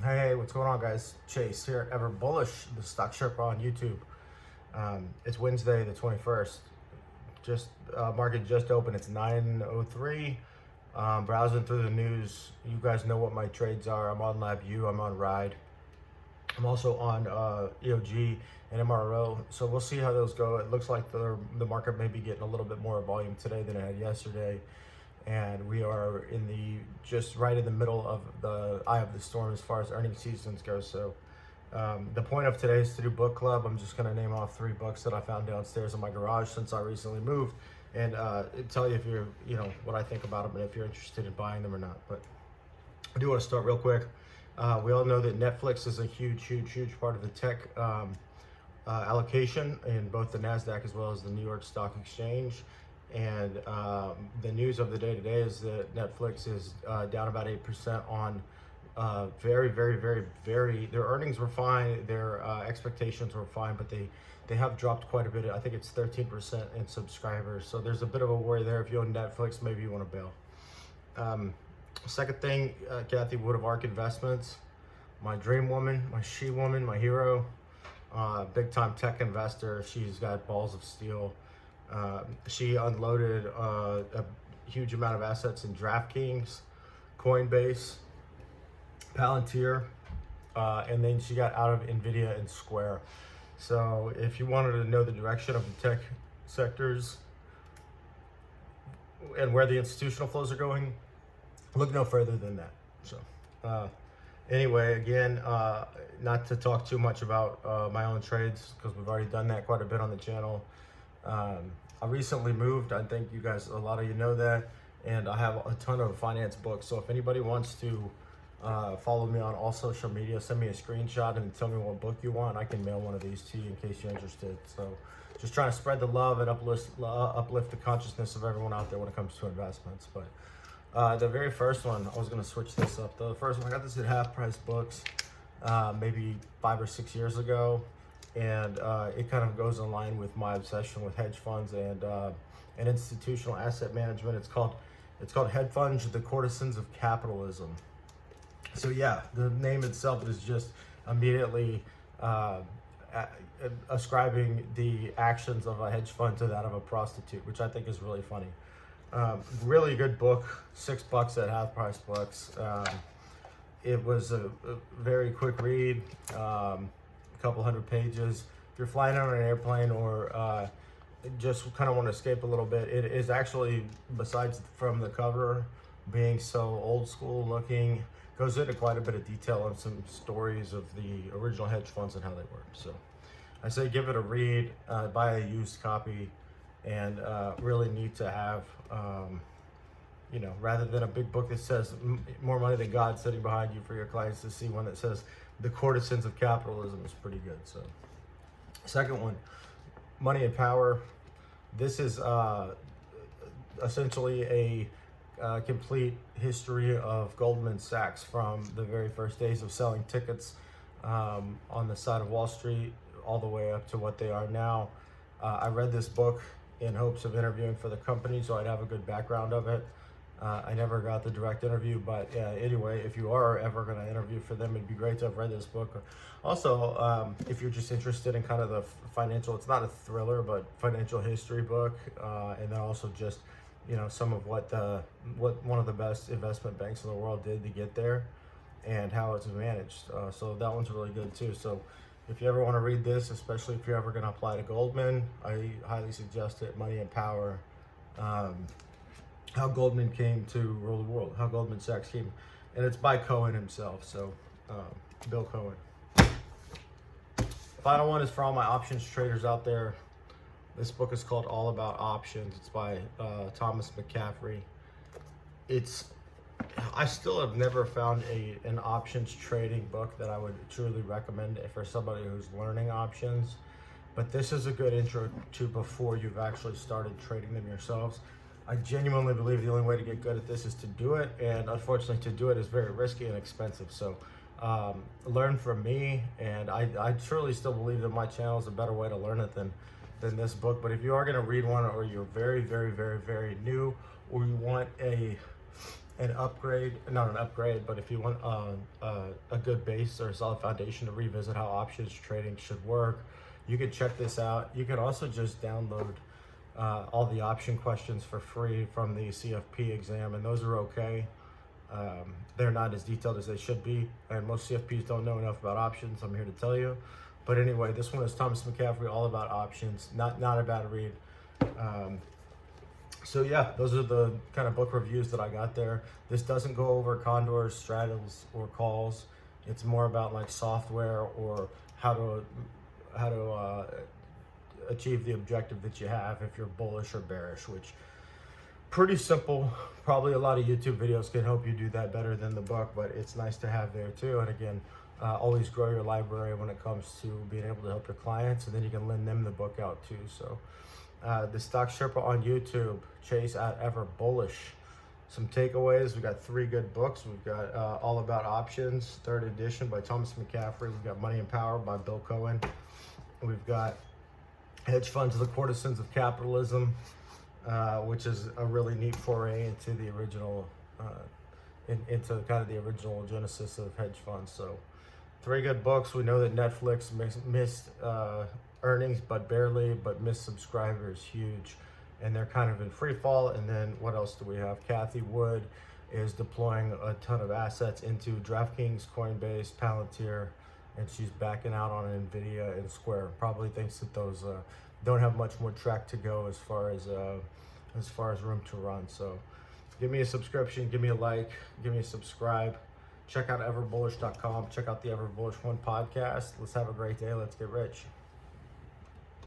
Hey, what's going on, guys? Chase here at Everbullish, the stock sherpa on YouTube. It's Wednesday, the 21st. Market just opened. It's 9:03. Browsing through the news. You guys know what my trades are. I'm on LabU. I'm on Ride. I'm also on EOG and MRO. So we'll see how those go. It looks like the market may be getting a little bit more volume today than it had yesterday. And we are just right in the middle of the eye of the storm as far as earnings seasons go. So the point of today is to do book club. I'm just going to name off 3 books that I found downstairs in my garage since I recently moved, and tell you if you're, what I think about them and if you're interested in buying them or not. But I do want to start real quick. We all know that Netflix is a huge part of the tech allocation in both the NASDAQ as well as the New York Stock Exchange. And the news of the day today is that Netflix is down about 8% on their earnings were fine, their expectations were fine, but they have dropped quite a bit. I think it's 13% in subscribers. So there's a bit of a worry there. If you own Netflix, maybe you want to bail. Second thing, Kathy Wood of Arkk Investments, my dream woman, my she-woman, my hero, big time tech investor. She's got balls of steel. She unloaded a huge amount of assets in DraftKings, Coinbase, Palantir, and then she got out of Nvidia and Square. So if you wanted to know the direction of the tech sectors and where the institutional flows are going, look no further than that. So anyway, again, not to talk too much about my own trades because we've already done that quite a bit on the channel. I recently moved. I think you guys, a lot of you know that, and I have a ton of finance books. So if anybody wants to follow me on all social media, send me a screenshot and tell me what book you want. I can mail one of these to you in case you're interested. So just trying to spread the love and uplift the consciousness of everyone out there when it comes to investments. But the very first one, I was going to switch this up. The first one, I got this at Half Price Books maybe 5 or 6 years ago. And it kind of goes in line with my obsession with hedge funds and institutional asset management. It's called Hedge Funds: The Courtesans of Capitalism. So yeah, the name itself is just immediately ascribing the actions of a hedge fund to that of a prostitute, which I think is really funny. Really good book, $6 at Half Price Books. It was a very quick read. Couple hundred pages. If you're flying on an airplane or just kind of want to escape a little bit, it is actually, besides from the cover being so old school looking, goes into quite a bit of detail on some stories of the original hedge funds and how they work. So I say give it a read, buy a used copy, and really need to have rather than a big book that says more money than God sitting behind you for your clients, to see one that says The Courtesans of Capitalism is pretty good. So second one, Money and Power. This is essentially a complete history of Goldman Sachs from the very first days of selling tickets on the side of Wall Street all the way up to what they are now. I read this book in hopes of interviewing for the company, so I'd have a good background of it. I never got the direct interview, but anyway, if you are ever going to interview for them, it'd be great to have read this book. Also, if you're just interested in kind of the financial, it's not a thriller, but financial history book, and then also just, some of what one of the best investment banks in the world did to get there and how it's managed. So that one's really good too. So if you ever want to read this, especially if you're ever going to apply to Goldman, I highly suggest it. Money and Power. How Goldman came to rule the world, how Goldman Sachs came, and it's by Cohen himself, so Bill Cohen. Final one is for all my options traders out there. This book is called All About Options. It's by Thomas McCaffrey. I still have never found an options trading book that I would truly recommend for somebody who's learning options, but this is a good intro to before you've actually started trading them yourselves. I genuinely believe the only way to get good at this is to do it, and unfortunately to do it is very risky and expensive. So learn from me, and I truly still believe that my channel is a better way to learn it than this book. But if you are going to read one, or you're very new, or you want a an upgrade, not an upgrade, but if you want a good base or a solid foundation to revisit how options trading should work, you can check this out. You can also just download all the option questions for free from the CFP exam, and those are okay. They're not as detailed as they should be, and most CFPs don't know enough about options. I'm here to tell you. But anyway, this one is Thomas McCaffrey, all about options. Not a bad read. So yeah, those are the kind of book reviews that I got there. This doesn't go over condors, straddles, or calls. It's more about like software or how to achieve the objective that you have if you're bullish or bearish, which pretty simple. Probably a lot of YouTube videos can help you do that better than the book, but it's nice to have there too. And again, always grow your library when it comes to being able to help your clients, and then you can lend them the book out too. So the Stock Sherpa on YouTube, Chase at Everbullish. Some takeaways: we got 3 good books. We've got All About Options, 3rd edition by Thomas McCaffrey. We've got Money and Power by Bill Cohen. We've got Hedge Funds, The Courtesans of Capitalism, which is a really neat foray into the original, into kind of the original genesis of hedge funds. So 3 good books. We know that Netflix missed earnings, but barely, but missed subscribers huge, and they're kind of in free fall. And then what else do we have? Kathy Wood is deploying a ton of assets into DraftKings, Coinbase, Palantir, and she's backing out on Nvidia and Square. Probably thinks that those don't have much more track to go as far as room to run. So give me a subscription, give me a like, give me a subscribe. Check out everbullish.com. Check out the Everbullish One podcast. Let's have a great day. Let's get rich.